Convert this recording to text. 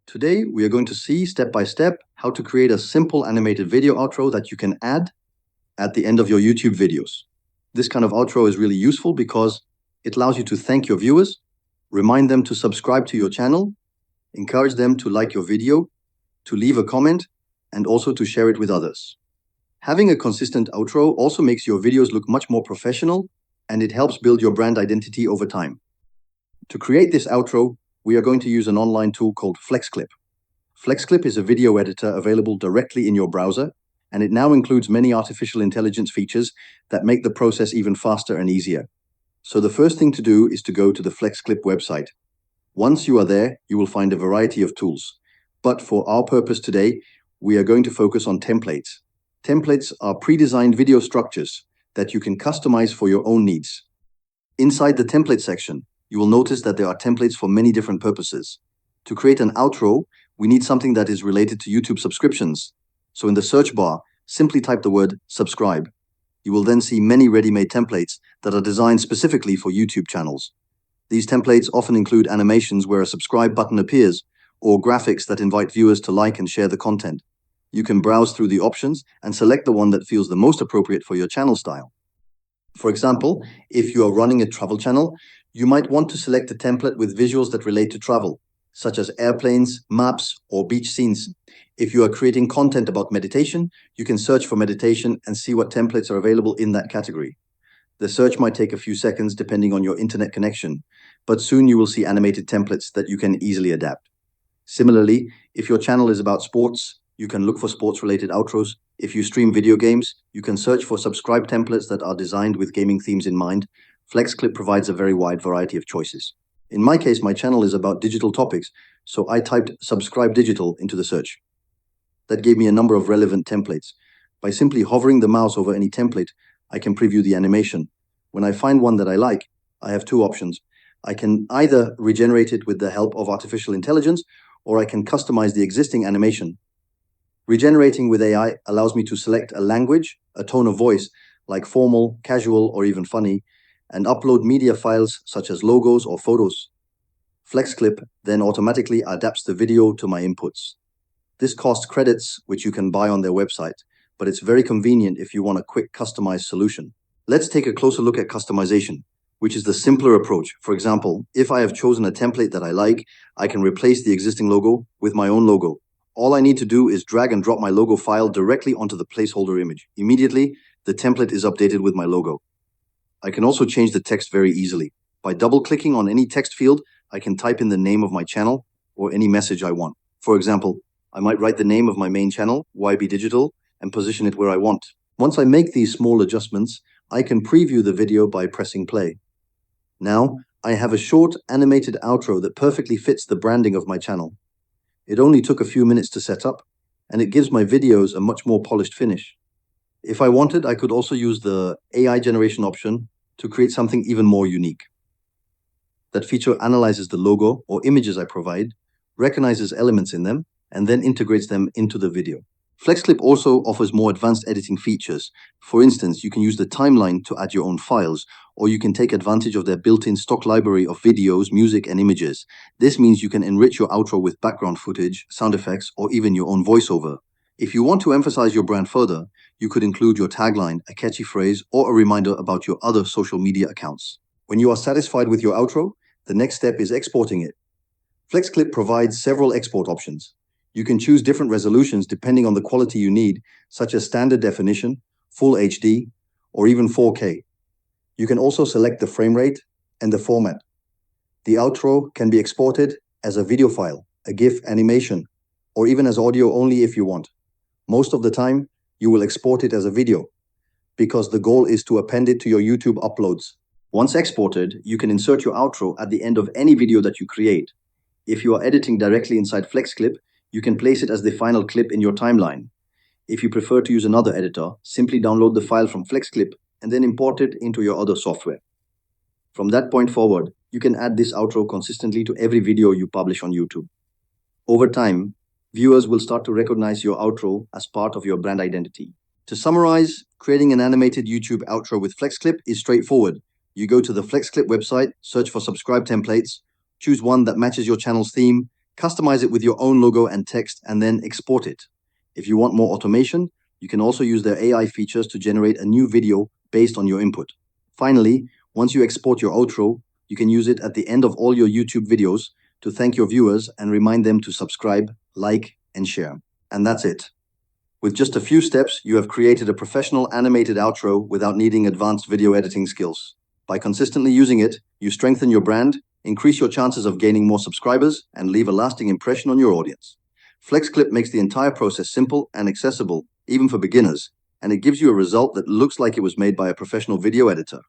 Today, we are going to see step by step how to create a simple animated video outro that you can add at the end of your YouTube videos. This kind of outro is really useful because it allows you to thank your viewers, remind them to subscribe to your channel, encourage them to like your video, to leave a comment, and also to share it with others. Having a consistent outro also makes your videos look much more professional, and it helps build your brand identity over time. To create this outro, we are going to use an online tool called FlexClip. FlexClip is a video editor available directly in your browser, and it now includes many artificial intelligence features that make the process even faster and easier. So the first thing to do is to go to the FlexClip website. Once you are there, you will find a variety of tools. But for our purpose today, we are going to focus on templates. Templates are pre-designed video structures that you can customize for your own needs. Inside the template section, you will notice that there are templates for many different purposes. To create an outro, we need something that is related to YouTube subscriptions. So in the search bar, simply type the word subscribe. You will then see many ready-made templates that are designed specifically for YouTube channels. These templates often include animations where a subscribe button appears, or graphics that invite viewers to like and share the content. You can browse through the options and select the one that feels the most appropriate for your channel style. For example, if you are running a travel channel, you might want to select a template with visuals that relate to travel, such as airplanes, maps, or beach scenes. If you are creating content about meditation, you can search for meditation and see what templates are available in that category. The search might take a few seconds depending on your internet connection, but soon you will see animated templates that you can easily adapt. Similarly, if your channel is about sports, you can look for sports-related outros. If you stream video games, you can search for subscribe templates that are designed with gaming themes in mind. FlexClip provides a very wide variety of choices. In my case, my channel is about digital topics, so I typed YB.Digital into the search. That gave me a number of relevant templates. By simply hovering the mouse over any template, I can preview the animation. When I find one that I like, I have two options. I can either regenerate it with the help of artificial intelligence, or I can customize the existing animation. Regenerating with AI allows me to select a language, a tone of voice, like formal, casual, or even funny, and upload media files such as logos or photos. FlexClip then automatically adapts the video to my inputs. This costs credits, which you can buy on their website, but it's very convenient if you want a quick customized solution. Let's take a closer look at customization, which is the simpler approach. For example, if I have chosen a template that I like, I can replace the existing logo with my own logo. All I need to do is drag and drop my logo file directly onto the placeholder image. Immediately, the template is updated with my logo. I can also change the text very easily. By double-clicking on any text field, I can type in the name of my channel or any message I want. For example, I might write the name of my main channel, YB.Digital, and position it where I want. Once I make these small adjustments, I can preview the video by pressing play. Now, I have a short animated outro that perfectly fits the branding of my channel. It only took a few minutes to set up, and it gives my videos a much more polished finish. If I wanted, I could also use the AI generation option to create something even more unique. That feature analyzes the logo or images I provide, recognizes elements in them, and then integrates them into the video. FlexClip also offers more advanced editing features. For instance, you can use the timeline to add your own files, or you can take advantage of their built-in stock library of videos, music, and images. This means you can enrich your outro with background footage, sound effects, or even your own voiceover. If you want to emphasize your brand further, you could include your tagline, a catchy phrase, or a reminder about your other social media accounts. When you are satisfied with your outro, the next step is exporting it. FlexClip provides several export options. You can choose different resolutions depending on the quality you need, such as standard definition, full HD, or even 4K. You can also select the frame rate and the format. The outro can be exported as a video file, a GIF animation, or even as audio only if you want. Most of the time, you will export it as a video, because the goal is to append it to your YouTube uploads. Once exported, you can insert your outro at the end of any video that you create. If you are editing directly inside FlexClip, you can place it as the final clip in your timeline. If you prefer to use another editor, simply download the file from FlexClip and then import it into your other software. From that point forward, you can add this outro consistently to every video you publish on YouTube. Over time, viewers will start to recognize your outro as part of your brand identity. To summarize, creating an animated YouTube outro with FlexClip is straightforward. You go to the FlexClip website, search for subscribe templates, choose one that matches your channel's theme, Customize it with your own logo and text and then export it. If you want more automation, you can also use their AI features to generate a new video based on your input. Finally, once you export your outro, you can use it at the end of all your YouTube videos to thank your viewers and remind them to subscribe, like, and share. And that's it. With just a few steps, you have created a professional animated outro without needing advanced video editing skills. By consistently using it, you strengthen your brand, increase your chances of gaining more subscribers, and leave a lasting impression on your audience. FlexClip makes the entire process simple and accessible, even for beginners, and it gives you a result that looks like it was made by a professional video editor.